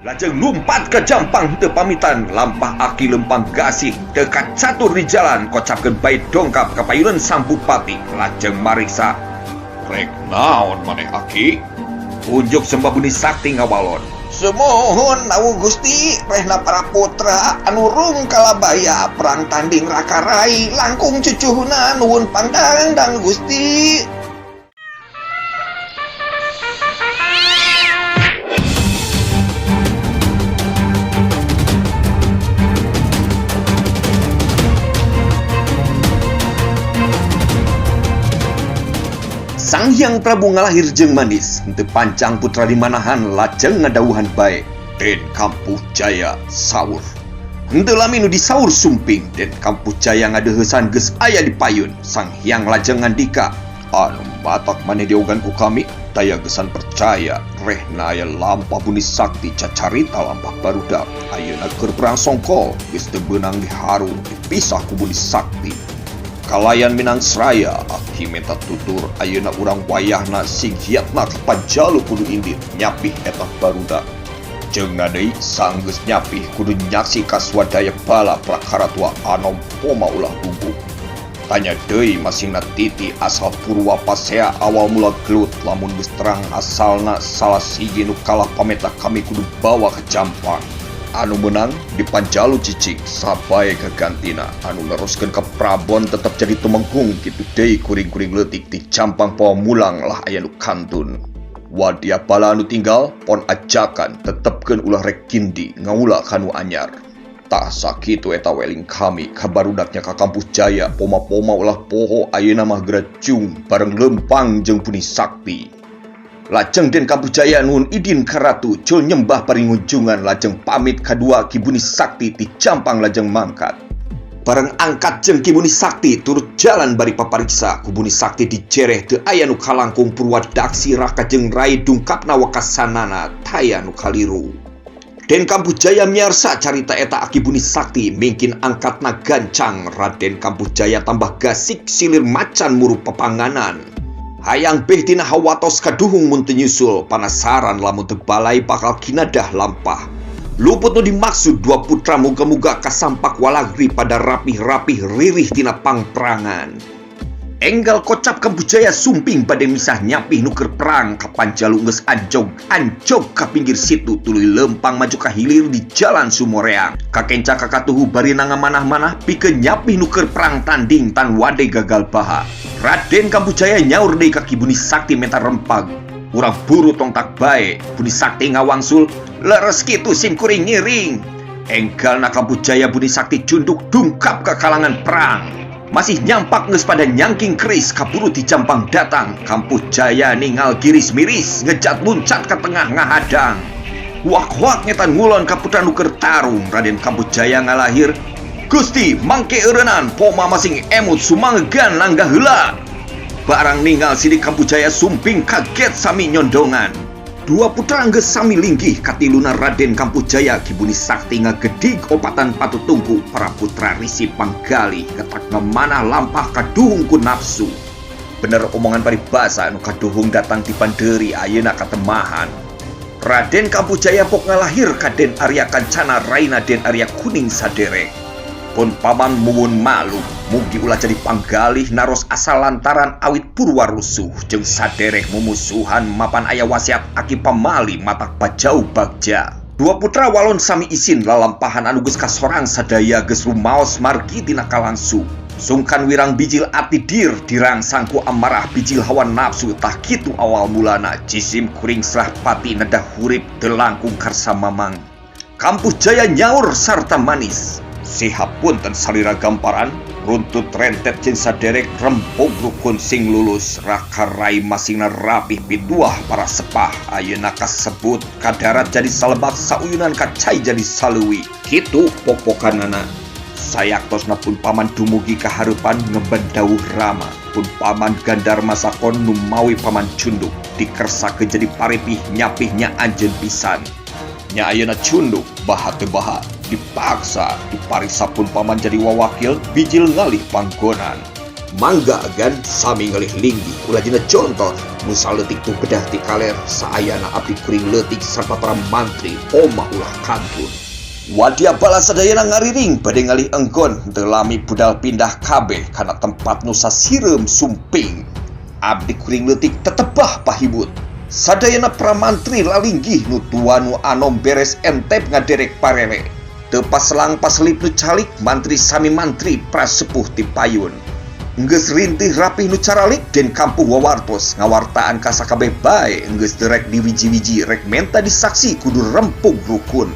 Lajeng lumpat ke jampang teu pamitan lampah aki lempang gasih dekat catur di jalan kocapkeun bae dongkap ka payunan sang bupati. Lajeng mariksa, "Rek naon maneh aki?" Unjuk sembah Buni Sakti ngawalon, "Sumohun awu Gusti, rehna para putra anu rum kalabaya perang tanding rakarai langkung cucuhna nuwun pangdang Gusti." Sang Hyang Prabu ngalahir jeung manis, teu pancang putra di manahan lajeng ngadawuhan bae. Den Kampuh Jaya saur. Henteu lami nu disaur sumping, Den Kampuh Jaya ngadeuheusan geus aya di payun. Sang Hyang lajeng ngandika, "Anu batak maneh diogan ku kami, daya geusan percaya rehna aya lampah Buni Sakti cacarita lampah barudak. Ayeuna keur perang songkol geus teu beunang diharu dipisah ku Buni Sakti. Kalayan Minang Seraya, aki minta tutur ayeuna urang wayahna sing hiatna kapanjalu kudu indit nyapih eta barudak. Jeung deui sanggeus nyapih kudu nyaksi ka swadaya bala prakara tua anom poma ulah guguk. Tanya deui masingna titi asal Purwa Pasea awal mula gelut lamun geus terang asalna salah siji nu kalah pameta kami kudu bawa ke jampang. Anu menang dipanjalu cicing sabae kegantina anu neruskeun ka Prabon tetep jadi tumenggung kitu deui kuring-kuring leutik di campang poa mulang lah aya nu kantun. Wadia bala anu tinggal pon ajakan tetepkeun ulah rek kindi ngaula kanu anyar. Tah sakitu eta weling kami kabarudaknya ka Kampuh Jaya poma-poma ulah poho ayeuna mah geracung bareng lempang jeung Buni Sakti. Lajeng Den Kampuh Jaya nuhun idin ka ratu cul nyembah paringunjungan lajeng pamit kadua Ki Buni Sakti ti campang lajeng mangkat. Bareng angkat jeung Ki Buni Sakti turut jalan bari papariksa ku Buni Sakti dijereh teu aya nu kalangkung Purwadaksi Raka jeung Rai dungkapna wakasanana taya nu kaliru. Den Kampuh Jaya miarsa carita eta Aki Buni Sakti mingkin angkatna gancang. Raden Kampuh Jaya tambah gasik silir macan murup pepanganan. Hayang beh tina hawatos kaduhung mun teu nyusul panasaran lamun teu balai bakal kinadah lampah. Luput nu dimaksud dua putra muga-muga kasampak walagri pada rapih-rapih ririh tina pangperangan. Enggal kocap Kampuh Jaya sumping bade misah nyapih nu keur perang kapanjalu geus anjog ka pinggir situ tuluy lempang maju ka hilir di jalan Sumoreang. Kakenca kakatuhu bari nangamanah-manah pikeun nyapih nu keur perang tanding tan wade gagal baha. Raden Kampuh Jaya nyaur deui ka Ki Buni Sakti menta rempag. Urang buru tong tak bae. Buni Sakti ngawangsul, "Leres kitu sim kuring ngiring." Enggalna Kampuh Jaya Buni Sakti cunduk dungkap ke kalangan perang. Masih nyampak geus pada nyangking keris kaburu di jampang datang. Kampuh Jaya ningal giris miris ngejat luncat ke tengah ngahadang. Wak-wak ngetan ngulon ka putra nu keur tarung. Raden Kampuh Jaya ngalahir, "Gusti mangke eureunnan poma masing emut sumanggegan langga heula." Barang ninggal sidik Kampuh Jaya sumping kaget sami nyondongan. Dua putra geus sami linggih katiluna Raden Kampuh Jaya Ki Buni Sakti ngagedig opatan patutungku para putra risi panggali ketak ngemanah lampah kaduhung ku nafsu. Bener omongan paribasa anu kaduhung datang ti pandeuri ayeuna katemahan. Raden Kampuh Jaya pok ngalahir ka Den Arya Kancana raina Den Arya Kuning saderek. Pun paman muwun malu mugi ulah jadi panggalih naros asal lantaran awit Purwa rusuh jeung saderek mumusuhan mapan aya wasiat Aki pamali matak bajau bagja. Dua putra walon sami isin lalampahan anu geus kasorang sadaya geus rumaos margi tina kalangsu. Sungkan wirang bijil ati dir dirangsang ku amarah bijil hawa nafsu tah kitu awal mulana jisim kuring serah pati nedah hurip teu langkung karsa mamang. Kampuh Jaya nyaur sarta manis, "Sihap punten salira gamparan, runtut rentet jeung saderek rempug rukun sing lulus. Raka Rai masingna rapih pituah para sepah. Ayeuna kasebut kadarat jadi salebak sauyunan kacai jadi saleuwi." Kitu pokpokanana. Sayaktosna pun paman dumugi kaharepan ngeben dawuh rama. Pun paman gandar masakon nu mawi paman cunduk dikersake jadi paripih nyapihnya anjeun pisan. Nya ayeuna cunduk baha teu baha dipaksa dipariksa pun paman jadi wawakil bijil ngalih panggonan. Mangga agan sami ngalih linggi ulah dina contoh Nusa leutik tu bedah ti kaler saayana abdi kuring leutik sarta para mantri omah ulah kantun. Wadia bala sadayana ngariring bade ngalih enggon teu lami budal pindah kabeh kana tempat Nusa Sireum Sumping. Abdi kuring leutik tetebah pahibut. Sadayana para mantri lalinggih nu tua nu anom beres entep ngaderek parere. Teu paselang paselip nu calik mantri sami mantri prasepuh ti payun. Enggeus rintih rapih nu caralik den kampung wawartos ngawartaan ka sakabeh bae enggeus derek diwiji-wiji rek menta disaksi kudu rempung rukun.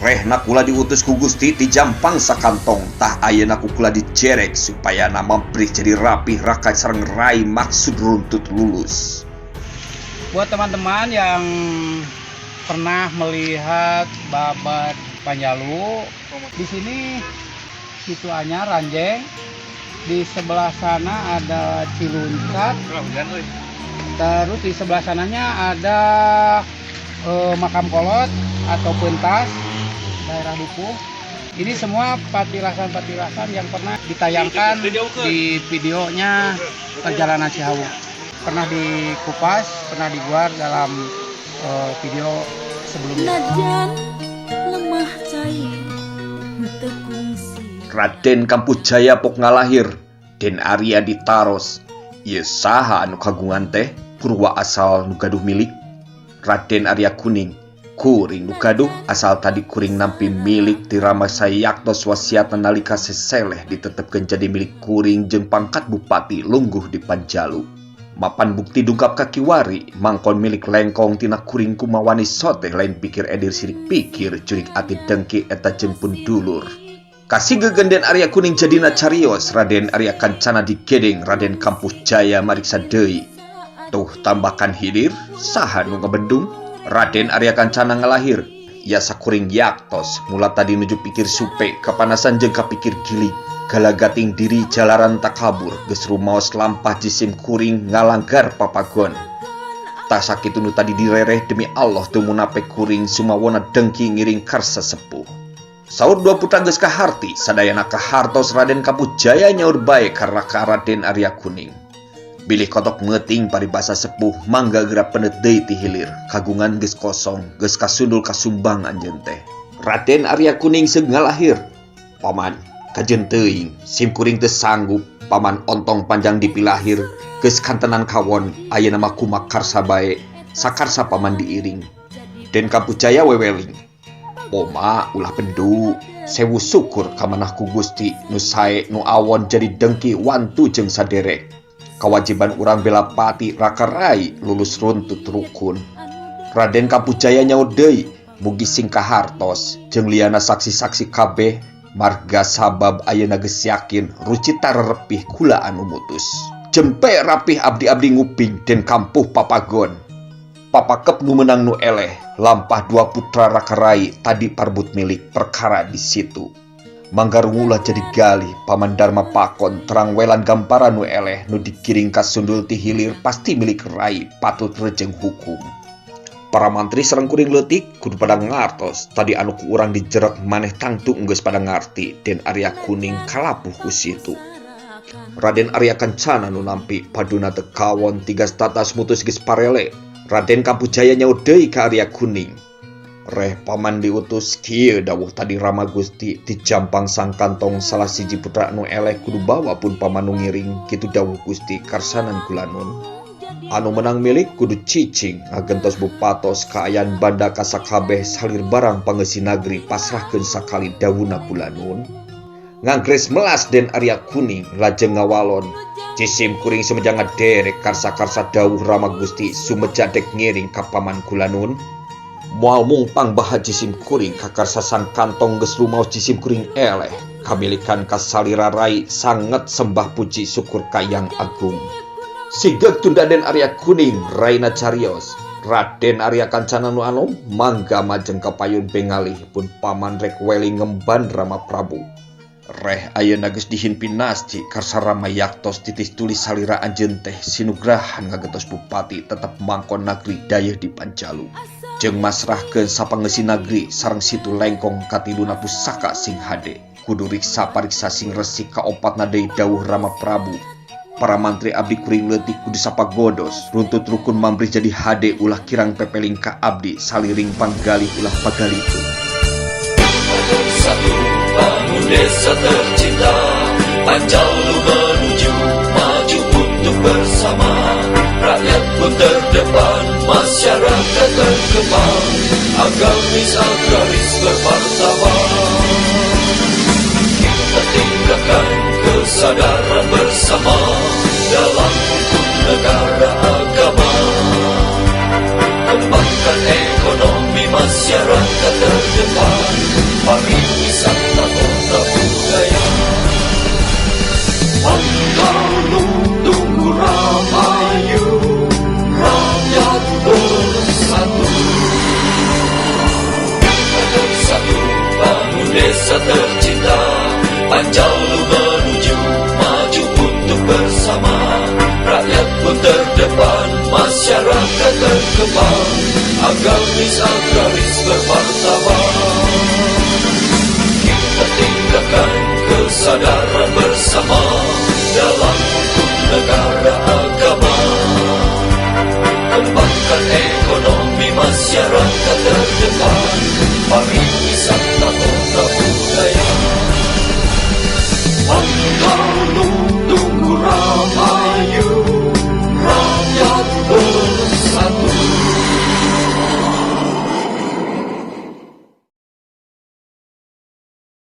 Rehna kula diutus ku Gusti ti jampang sakantong tah ayeuna ku kula dijerek supaya nama mampri jadi rapih rakat sareng rai maksud runtut lulus. Buat teman-teman yang pernah melihat babat Panjalu, di sini Situ Anyar Ranjeng. Di sebelah sana ada Ciluncat. Terus di sebelah sananya ada Makam Kolot atau Pentas, daerah Dukuh. Ini semua patilasan-patilasan yang pernah ditayangkan di videonya Perjalanan Cihawu. Pernah dikupas, pernah dibuat dalam video sebelumnya. Raden Kampujaya pok ngalahir Den Arya ditaros. Ieu saha anu kagungan teh Purwa asal nu gaduh milik. Raden Arya Kuning kuring nu gaduh asal tadi kuring nampi milik ti Rama Sayaktos wasiatan nalika seseleh ditetepkeun jadi milik kuring jeung pangkat bupati lungguh di Panjalu. Mapan bukti dungkap ka kiwari mangkon milik lengkong tina kuring kumawani soteh lain pikir edir sirik pikir curik ati dengki eta jeung pun dulur. Kasih gegenden Arya Kuning jadina carios Raden Arya Kancana digedeng Raden Kampujaya mariksa deui. Tuh tambahkan hidir saha nu ngabendung Raden Arya Kancana ngalahir. Ya sakuring yaktos mula tadi nuju pikir supe kapanasan jeung kapikir gilig. Galagating diri jalaran tak kabur geus rumaos lampah jisim kuring ngalanggar papagon. Tak sakitu nu tadi direreh demi Allah teu munape kuring sumawona dengki ngiring karsa sepuh. Saur dua putra geus kaharti sadayana kahartos Raden Kampujaya nyaur bae karena ka Raden Arya Kuning. Bilih kotok meuting paribasa sepuh mangga geura peneut deui ti hilir kagungan geus kosong geus kasundul kasumbang anjeun teh. Raden Arya Kuning seug ngalahir. Paman, kajeun teuing sim kuring teu sanggup paman ontong panjang dipilahir geus kantenan kawon ayeuna mah kumaha karsa bae sakarsa paman diiring. Den Kampujaya weweling. Oma ulah pendu sewu syukur kamanah ku Gusti nu sae nu awon jadi dengki wantu jeung saderek. Kewajiban urang bela pati rakarai lulus runtut rukun. Raden Kampujaya nyaur deui mugi sing kahartos jeung liana saksi-saksi kabeh marga sabab ayeuna geus yakin rucita rerepih kula anu mutus. Jempe rapih abdi-abdi nguping den kampuh papagon. Papakep nu menang nu eleh lampah dua putra rakarai tadi parbut milik perkara di situ. Manggarungulah jadi galih paman Dharma Pakon terang welan gamparan nu eleh nu dikiring ka sundul ti hilir pasti milik rai patut rejeng hukum. Para mantri sareng kuring leutik kudu pada ngartos tadi anu ku urang dijerek maneh tangtu geus pada ngarti Den Arya Kuning kalapuh ku situ. Raden Arya Kancana nu nampi paduna teu kawon tigas tatas mutus geus parele. Raden Kampujaya nyaur deui ka Arya Kuning. Reh paman diutus kieu dawuh tadi Rama Gusti ti jampang sang kantong salah siji putra anu eleh kudu bawa pun paman nu ngiring kitu dawuh Gusti karsanan kulanun. Anu menang milik kudu cicing ngagentos bupatos kaayan banda ka sakabeh salir barang pangeussi nagri pasrahkeun sakali dawuhna kulanun. Ngangkres melas Den Arya Kuning lajeng ngawalon. Jisim kuring sumeja ngaderek karsa-karsa dawuh Rama Gusti sumeja dek ngiring ka paman kulanun. Moal mungpang baha jisim kuring ka karsa sang kantong geus rumaos jisim kuring eleh kamilikan ka salira rai sanget sembah puji syukur kayang agung. Sigeg tunda Den Arya Kuning raina carios. Raden Arya Kancana nu anom mangga majeng ka payun bengalih pun paman rek weling ngemban Rama Prabu. Reh ayeuna geus dihinpi nasci karsa Rama yaktos titis tulis salira anjeun teh sinugrahan ngagentos bupati tetep mangkon nagri dayeuh di Panjalu. Jeung masrahkeun sapangeussi nagri sareng situ lengkong katiduna pusaka sing hade. Kudu riksa pariksa sing resik ka opatna deui dawuh Rama Prabu. para mantri abdi kuring leutik kudu sapagodos runtut rukun mambrih jadi hade ulah kirang pepeling ka abdi saliring panggalih ulah pagalitu. Satu bangun desa tercinta, Panjalu menuju maju untuk bersama. Rakyat pun terdepan, masyarakat terkembang, agamis agraris bermartabat. Kita tingkatkan kesadaran bersama dalam hukum negara agama. Kembangkan ekonomi masyarakat terdepan, pariwisata kota budaya. Panjalu tunggu Rahayu, rakyat bersatu. Satu bangun desa tercinta, Panjalu menuju maju untuk bersama. Rakyat pun terdepan, masyarakat terkembang, agamis agraris bermartabat.